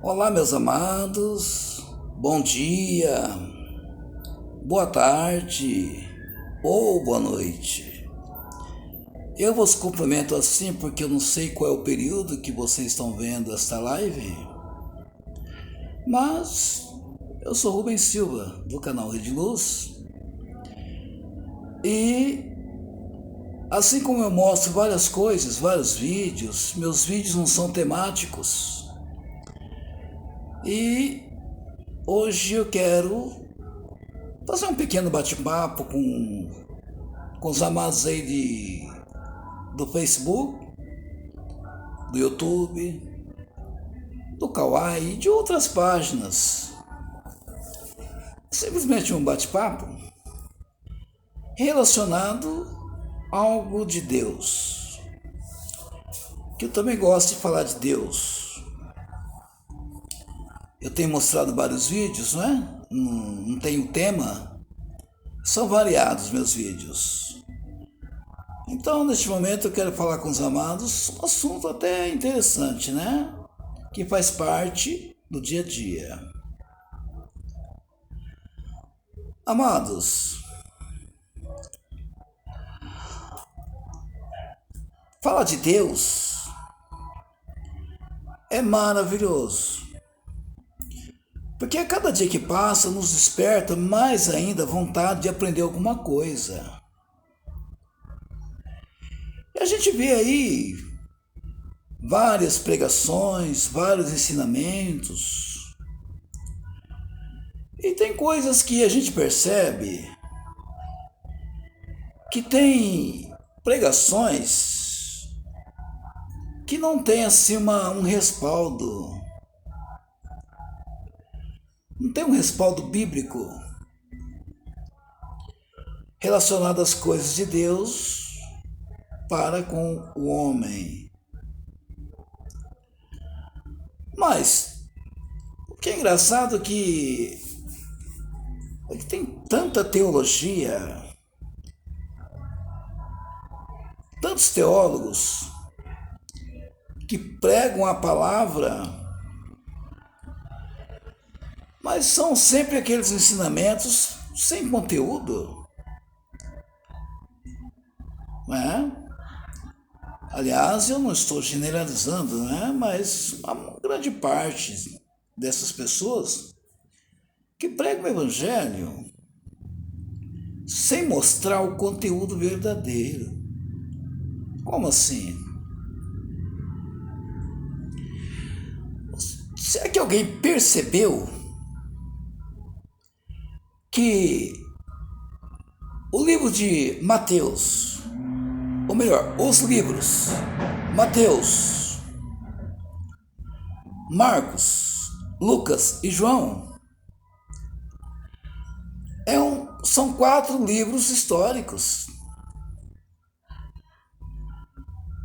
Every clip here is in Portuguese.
Olá, meus amados, bom dia, boa tarde ou boa noite. Eu vos cumprimento assim porque eu não sei qual é o período que vocês estão vendo esta live, mas eu sou Rubens Silva, do canal Rede Luz, e assim como eu mostro várias coisas, vários vídeos, meus vídeos não são temáticos. E hoje eu quero fazer um pequeno bate-papo com os amados aí do Facebook, do YouTube, do Kawaii e de outras páginas. Simplesmente um bate-papo relacionado a algo de Deus. Que eu também gosto de falar de Deus. Eu tenho mostrado vários vídeos, não é? Não tenho tema. São variados meus vídeos. Então, neste momento, eu quero falar com os amados um assunto até interessante, né? Que faz parte do dia a dia. Amados, falar de Deus é maravilhoso. Porque a cada dia que passa nos desperta mais ainda a vontade de aprender alguma coisa. E a gente vê aí várias pregações, vários ensinamentos. E tem coisas que a gente percebe que tem pregações que não tem assim um respaldo. Não tem um respaldo bíblico relacionado às coisas de Deus para com o homem. Mas o que é engraçado é que tem tanta teologia, tantos teólogos que pregam a palavra, mas são sempre aqueles ensinamentos sem conteúdo, não é? Aliás, eu não estou generalizando, né? Mas a grande parte dessas pessoas que pregam o evangelho sem mostrar o conteúdo verdadeiro. Como assim? Será que alguém percebeu que o livro de Mateus, ou melhor, os livros Mateus, Marcos, Lucas e João são 4 livros históricos.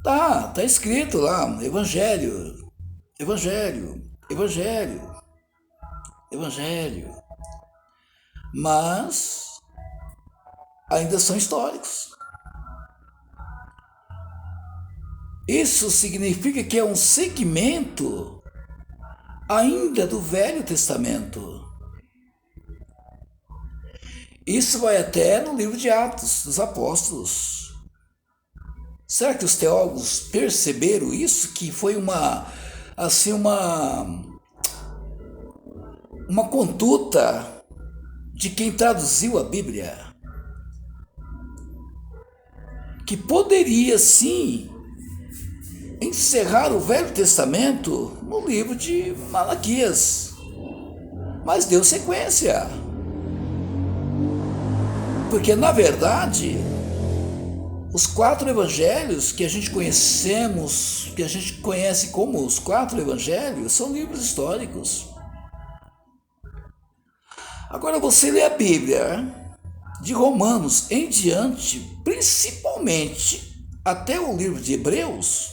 Tá escrito lá, Evangelho, Evangelho, Evangelho, Evangelho. Mas ainda são históricos. Isso significa que é um segmento ainda do Velho Testamento. Isso vai até no livro de Atos dos Apóstolos. Será que os teólogos perceberam isso? Que foi uma conduta de quem traduziu a Bíblia, que poderia sim encerrar o Velho Testamento no livro de Malaquias, mas deu sequência, porque na verdade os 4 evangelhos que a gente conhecemos, que a gente conhece como os 4 evangelhos, são livros históricos. Agora você lê a Bíblia de Romanos em diante, principalmente até o livro de Hebreus,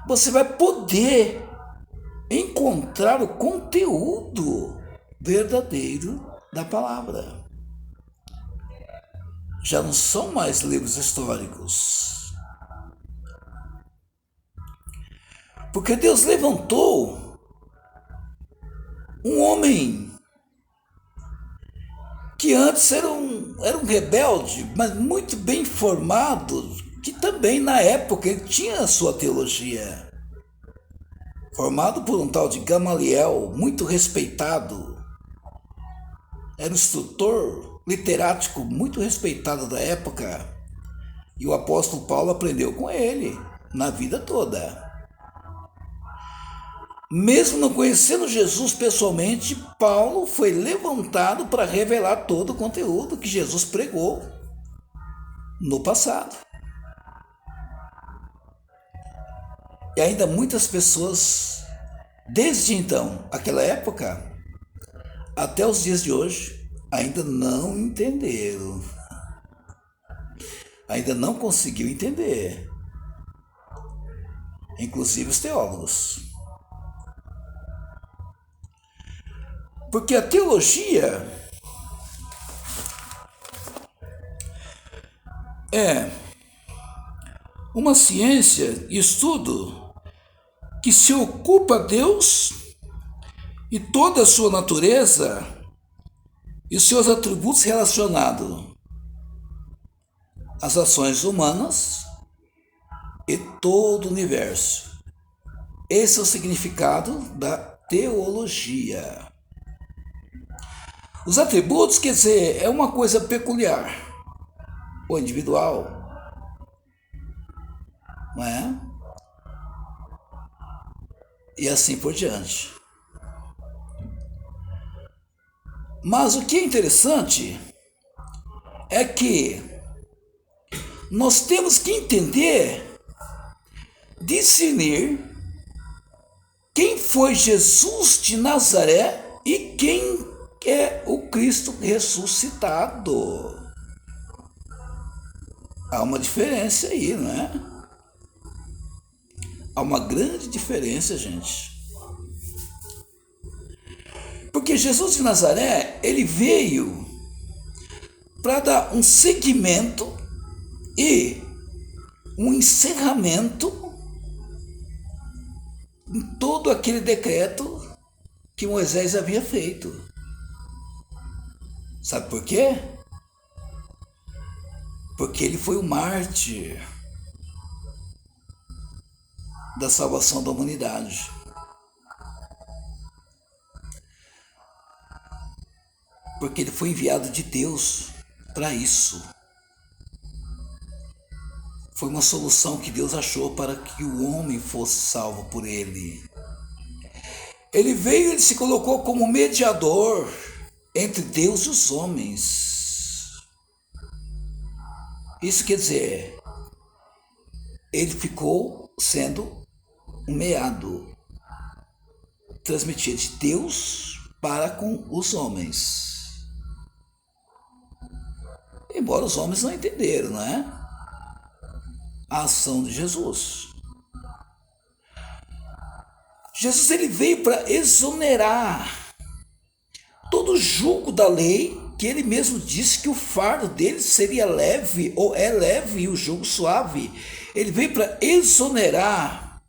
você vai poder encontrar o conteúdo verdadeiro da palavra. Já não são mais livros históricos. Porque Deus levantou Um homem que antes era um rebelde, mas muito bem formado, que também na época ele tinha a sua teologia. Formado por um tal de Gamaliel, muito respeitado. Era um instrutor literático muito respeitado da época. E o apóstolo Paulo aprendeu com ele na vida toda. Mesmo não conhecendo Jesus pessoalmente, Paulo foi levantado para revelar todo o conteúdo que Jesus pregou no passado. E ainda muitas pessoas, desde então, aquela época, até os dias de hoje, ainda não entenderam. Ainda não conseguiu entender. Inclusive os teólogos. Porque a teologia é uma ciência e estudo que se ocupa Deus e toda a sua natureza e os seus atributos relacionados às ações humanas e todo o universo. Esse é o significado da teologia. Os atributos, quer dizer, é uma coisa peculiar ou individual, não é? E assim por diante. Mas o que é interessante é que nós temos que entender, discernir quem foi Jesus de Nazaré e quem é o Cristo ressuscitado. Há uma diferença aí, não é? Há uma grande diferença, gente. Porque Jesus de Nazaré, ele veio para dar um seguimento e um encerramento em todo aquele decreto que Moisés havia feito. Sabe por quê? Porque ele foi o mártir da salvação da humanidade. Porque ele foi enviado de Deus para isso. Foi uma solução que Deus achou para que o homem fosse salvo por ele. Ele veio e ele se colocou como mediador entre Deus e os homens. Isso quer dizer, ele ficou sendo um meado, transmitido de Deus para com os homens. Embora os homens não entenderam, não é? A ação de Jesus. Jesus ele veio para exonerar todo o jugo da lei, que ele mesmo disse que o fardo dele seria leve, ou é leve, e o jugo suave. Ele veio para exonerar,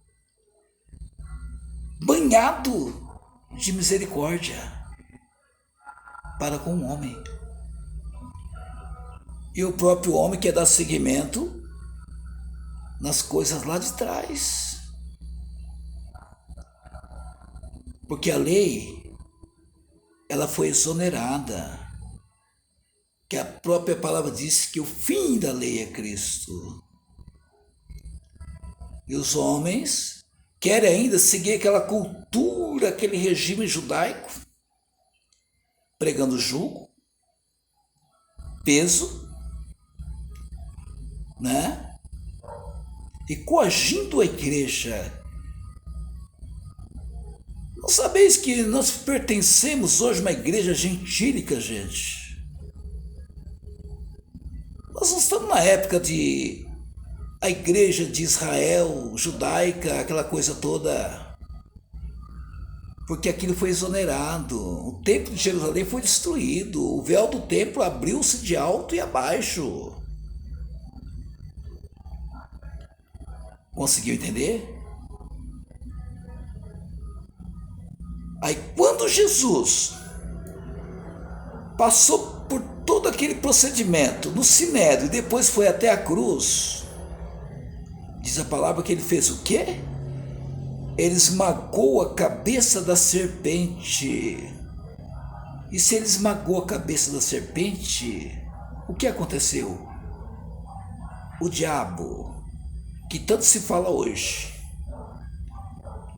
banhado de misericórdia para com o homem. E o próprio homem quer dar seguimento nas coisas lá de trás. Porque a lei, ela foi exonerada. Que a própria palavra diz que o fim da lei é Cristo. E os homens querem ainda seguir aquela cultura, aquele regime judaico, pregando jugo, peso, né? E coagindo a igreja. Não sabeis que nós pertencemos hoje a uma igreja gentílica, gente? Nós não estamos na época de a igreja de Israel, judaica, aquela coisa toda. Porque aquilo foi exonerado. O templo de Jerusalém foi destruído. O véu do templo abriu-se de alto e abaixo. Conseguiu entender? Aí quando Jesus passou por todo aquele procedimento no Sinédrio e depois foi até a cruz, diz a palavra que ele fez o quê? Ele esmagou a cabeça da serpente. E se ele esmagou a cabeça da serpente, o que aconteceu? O diabo, que tanto se fala hoje,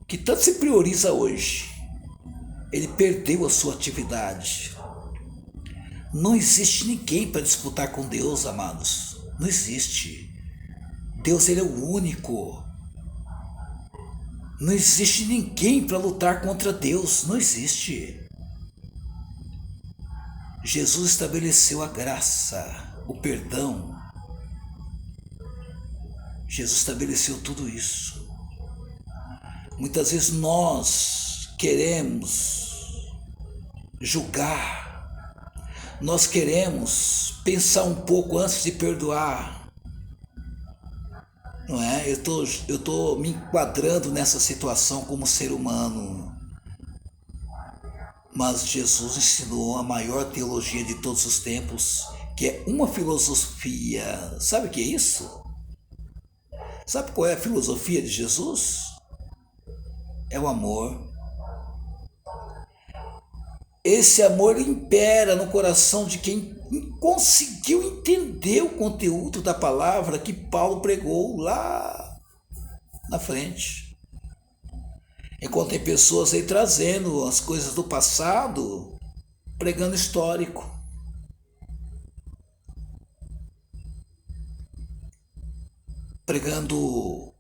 que tanto se prioriza hoje, ele perdeu a sua atividade. Não existe ninguém para disputar com Deus, amados. Não existe. Deus, ele é o único. Não existe ninguém para lutar contra Deus. Não existe. Jesus estabeleceu a graça, o perdão. Jesus estabeleceu tudo isso. Muitas vezes nós queremos julgar. Nós queremos pensar um pouco antes de perdoar. Não é? Eu tô me enquadrando nessa situação como ser humano. Mas Jesus ensinou a maior teologia de todos os tempos, que é uma filosofia. Sabe o que é isso? Sabe qual é a filosofia de Jesus? É o amor. Esse amor impera no coração de quem conseguiu entender o conteúdo da palavra que Paulo pregou lá na frente. Enquanto tem pessoas aí trazendo as coisas do passado, pregando histórico. Pregando,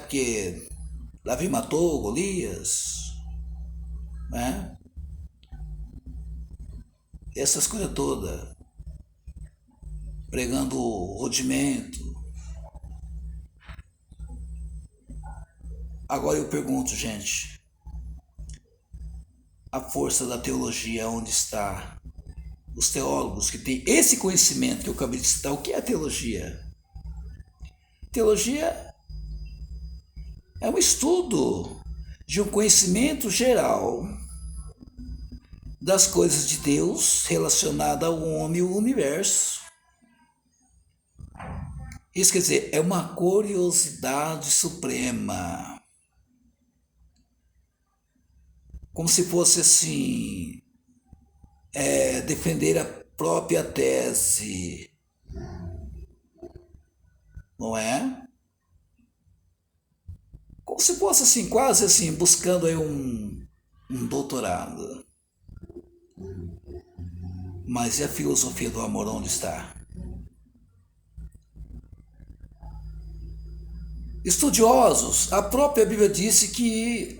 porque Davi matou Golias, né? Essas coisas todas. Pregando rodimento. Agora eu pergunto, gente, a força da teologia onde está? Os teólogos que têm esse conhecimento que eu acabei de citar, o que é a teologia? Teologia é um estudo de um conhecimento geral das coisas de Deus relacionada ao homem e ao universo. Isso quer dizer, é uma curiosidade suprema. Como se fosse assim, defender a própria tese, não é? Como se fosse assim, quase assim, buscando aí um doutorado. Mas e a filosofia do amor onde está? Estudiosos, a própria Bíblia disse que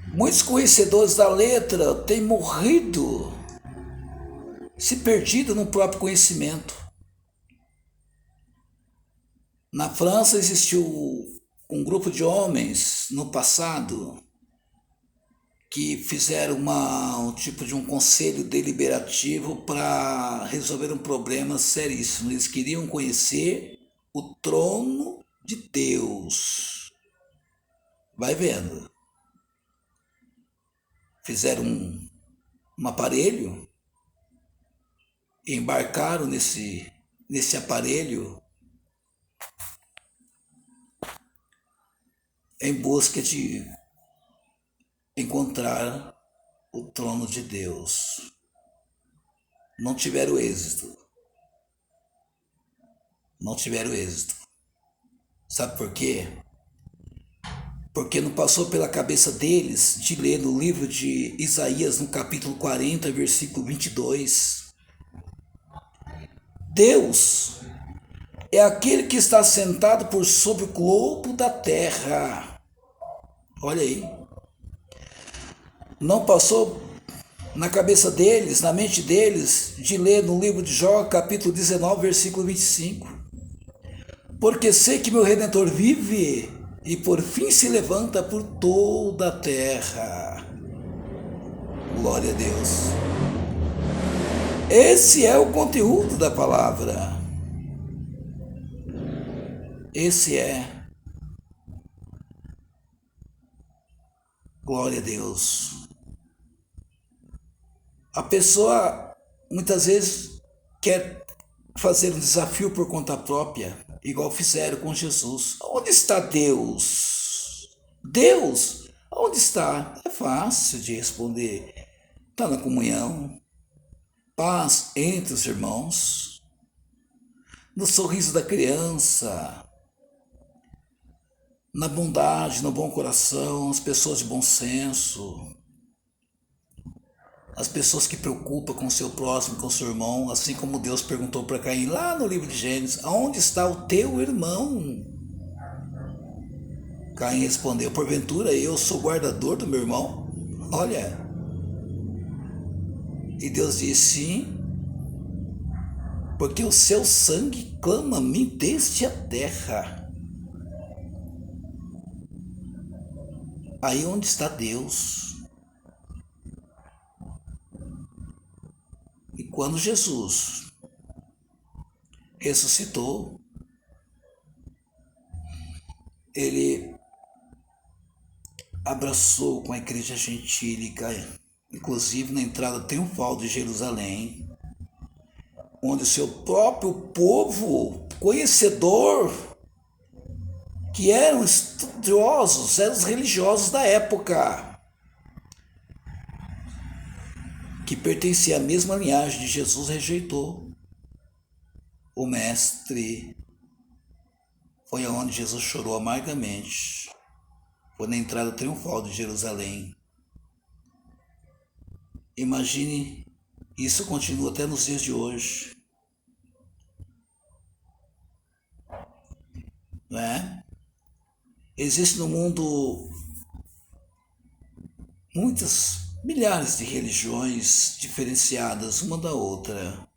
muitos conhecedores da letra têm morrido, se perdido no próprio conhecimento. Na França existiu um grupo de homens no passado que fizeram um tipo de um conselho deliberativo para resolver um problema seríssimo. Eles queriam conhecer o trono de Deus. Vai vendo. Fizeram um aparelho, embarcaram nesse aparelho em busca de encontrar o trono de Deus. Não tiveram êxito. Não tiveram êxito. Sabe por quê? Porque não passou pela cabeça deles de ler no livro de Isaías, no capítulo 40, versículo 22. Deus é aquele que está sentado por sobre o globo da terra. Olha aí. Não passou na cabeça deles, na mente deles, de ler no livro de Jó, capítulo 19, versículo 25. Porque sei que meu Redentor vive e por fim se levanta por toda a terra. Glória a Deus. Esse é o conteúdo da palavra. Esse é. Glória a Deus. A pessoa muitas vezes quer fazer um desafio por conta própria, igual fizeram com Jesus. Onde está Deus? Deus, onde está? É fácil de responder. Está na comunhão, paz entre os irmãos, no sorriso da criança, na bondade, no bom coração, as pessoas de bom senso, as pessoas que preocupam com o seu próximo, com o seu irmão, assim como Deus perguntou para Caim lá no livro de Gênesis: aonde está o teu irmão? Caim respondeu: porventura eu sou guardador do meu irmão? Olha, e Deus disse: sim, porque o seu sangue clama a mim desde a terra. Aí onde está Deus? E quando Jesus ressuscitou, ele abraçou com a igreja gentílica, inclusive na entrada triunfal de Jerusalém, onde o seu próprio povo, conhecedor, que eram estudiosos, eram os religiosos da época, que pertencia à mesma linhagem de Jesus, rejeitou o mestre. Foi aonde Jesus chorou amargamente. Foi na entrada triunfal de Jerusalém. Imagine, isso continua até nos dias de hoje. Não é? Existe no mundo muitas, milhares de religiões diferenciadas uma da outra,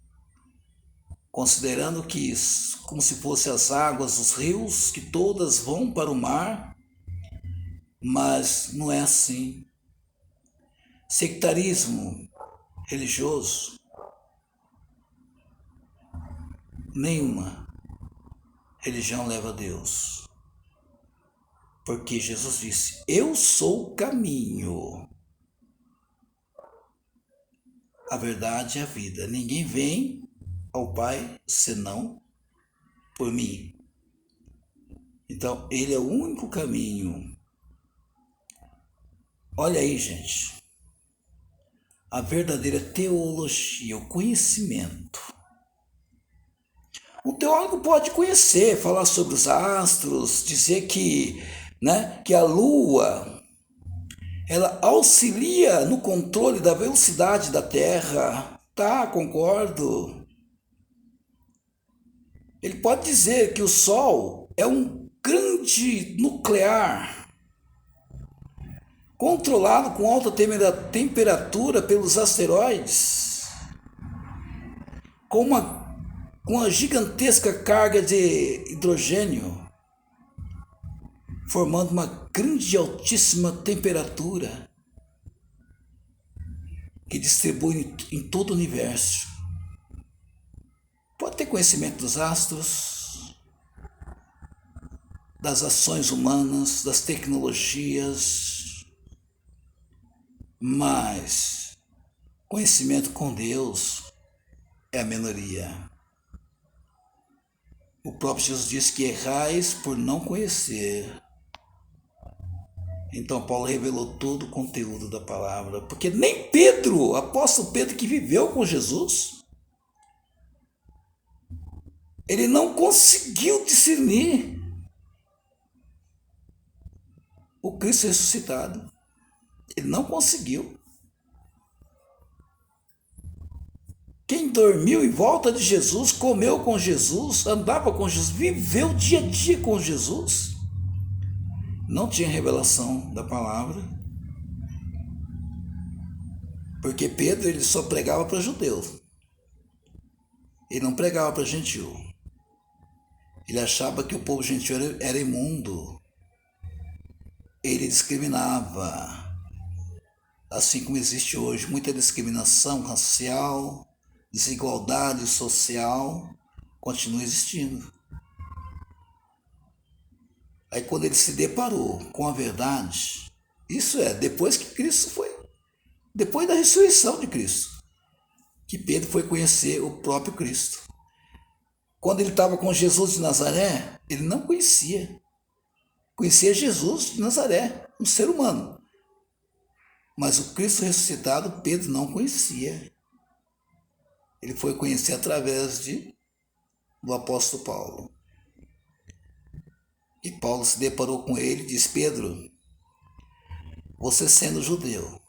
considerando que, como se fossem as águas dos rios, que todas vão para o mar, mas não é assim. Sectarismo religioso, nenhuma religião leva a Deus. Porque Jesus disse: eu sou o caminho, a verdade e a vida. Ninguém vem ao Pai senão por mim. Então, ele é o único caminho. Olha aí, gente. A verdadeira teologia, o conhecimento. O teólogo pode conhecer, falar sobre os astros, dizer que a Lua ela auxilia no controle da velocidade da Terra. Tá, concordo. Ele pode dizer que o Sol é um grande nuclear controlado com alta temperatura pelos asteroides, com uma gigantesca carga de hidrogênio, formando uma grande e altíssima temperatura que distribui em todo o universo. Pode ter conhecimento dos astros, das ações humanas, das tecnologias, mas conhecimento com Deus é a minoria. O próprio Jesus disse que errais por não conhecer. Então Paulo revelou todo o conteúdo da palavra, porque nem Pedro, apóstolo Pedro que viveu com Jesus, ele não conseguiu discernir o Cristo ressuscitado. Ele não conseguiu. Quem dormiu em volta de Jesus, comeu com Jesus, andava com Jesus, viveu dia a dia com Jesus, não tinha revelação da palavra, porque Pedro ele só pregava para judeus, ele não pregava para gentil. Ele achava que o povo gentil era imundo, ele discriminava, assim como existe hoje muita discriminação racial, desigualdade social, continua existindo. Aí quando ele se deparou com a verdade, Isso é, depois que Cristo foi, depois da ressurreição de Cristo, que Pedro foi conhecer o próprio Cristo. Quando ele estava com Jesus de Nazaré, ele não conhecia. Conhecia Jesus de Nazaré, um ser humano. Mas o Cristo ressuscitado, Pedro não conhecia. Ele foi conhecer através do apóstolo Paulo. E Paulo se deparou com ele e disse: Pedro, você sendo judeu,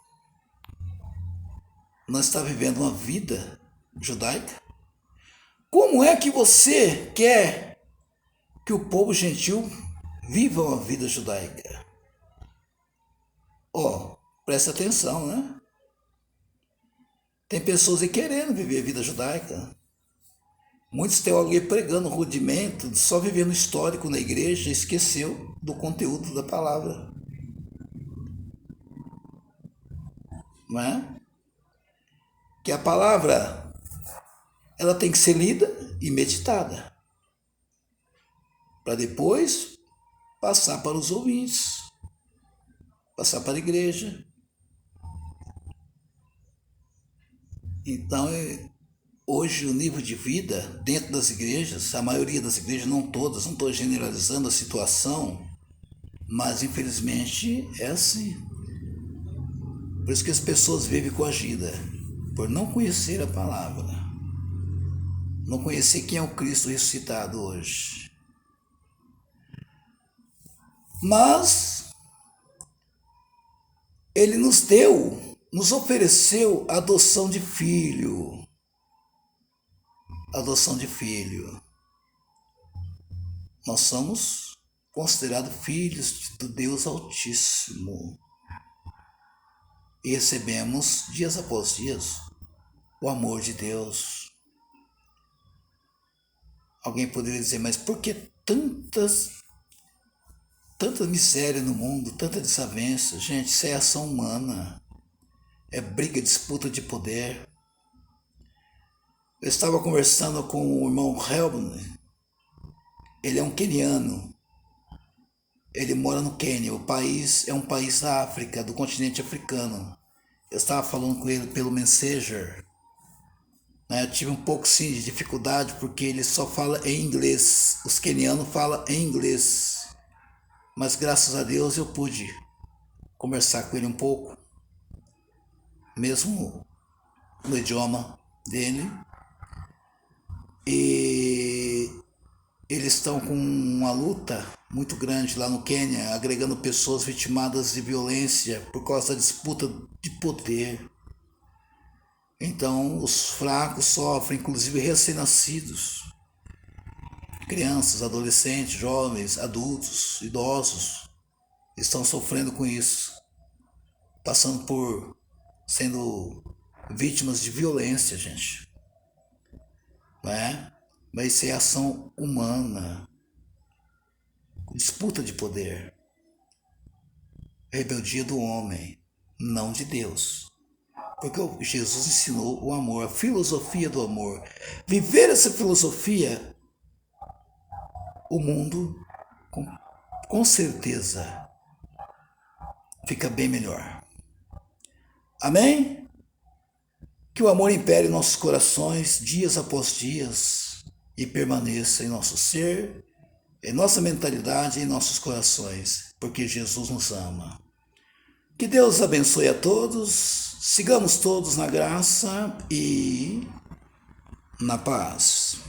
não está vivendo uma vida judaica? Como é que você quer que o povo gentil viva uma vida judaica? Presta atenção, né? Tem pessoas aí querendo viver a vida judaica. Muitos têm alguém pregando rudimento, só vivendo histórico na igreja, esqueceu do conteúdo da palavra. Não é? Que a palavra, ela tem que ser lida e meditada, para depois passar para os ouvintes, passar para a igreja. Então, hoje o nível de vida dentro das igrejas, a maioria das igrejas, não todas, não estou generalizando a situação, mas infelizmente é assim. Por isso que as pessoas vivem coagidas, por não conhecer a palavra, não conhecer quem é o Cristo ressuscitado hoje. Mas ele nos ofereceu a adoção de filho. Adoção de filho. Nós somos considerados filhos do Deus Altíssimo. E recebemos, dias após dias, o amor de Deus. Alguém poderia dizer, mas por que tanta miséria no mundo, tanta desavença? Gente, isso é ação humana. É briga, disputa de poder. Eu estava conversando com o irmão Helbner. Ele é um queniano. Ele mora no Quênia. O país é um país da África, do continente africano. Eu estava falando com ele pelo Messenger. Eu tive um pouco sim de dificuldade porque ele só fala em inglês. Os quenianos falam em inglês. Mas graças a Deus eu pude conversar com ele um pouco, mesmo no idioma dele. E eles estão com uma luta muito grande lá no Quênia, agregando pessoas vitimadas de violência por causa da disputa de poder. Então os fracos sofrem, inclusive recém-nascidos, crianças, adolescentes, jovens, adultos, idosos, estão sofrendo com isso, sendo vítimas de violência, gente. Não é? Mas isso é ação humana, disputa de poder, rebeldia do homem, não de Deus. Porque Jesus ensinou o amor, a filosofia do amor. Viver essa filosofia, o mundo, com certeza, fica bem melhor. Amém? Que o amor impere em nossos corações, dias após dias, e permaneça em nosso ser, em nossa mentalidade e em nossos corações, porque Jesus nos ama. Que Deus abençoe a todos, sigamos todos na graça e na paz.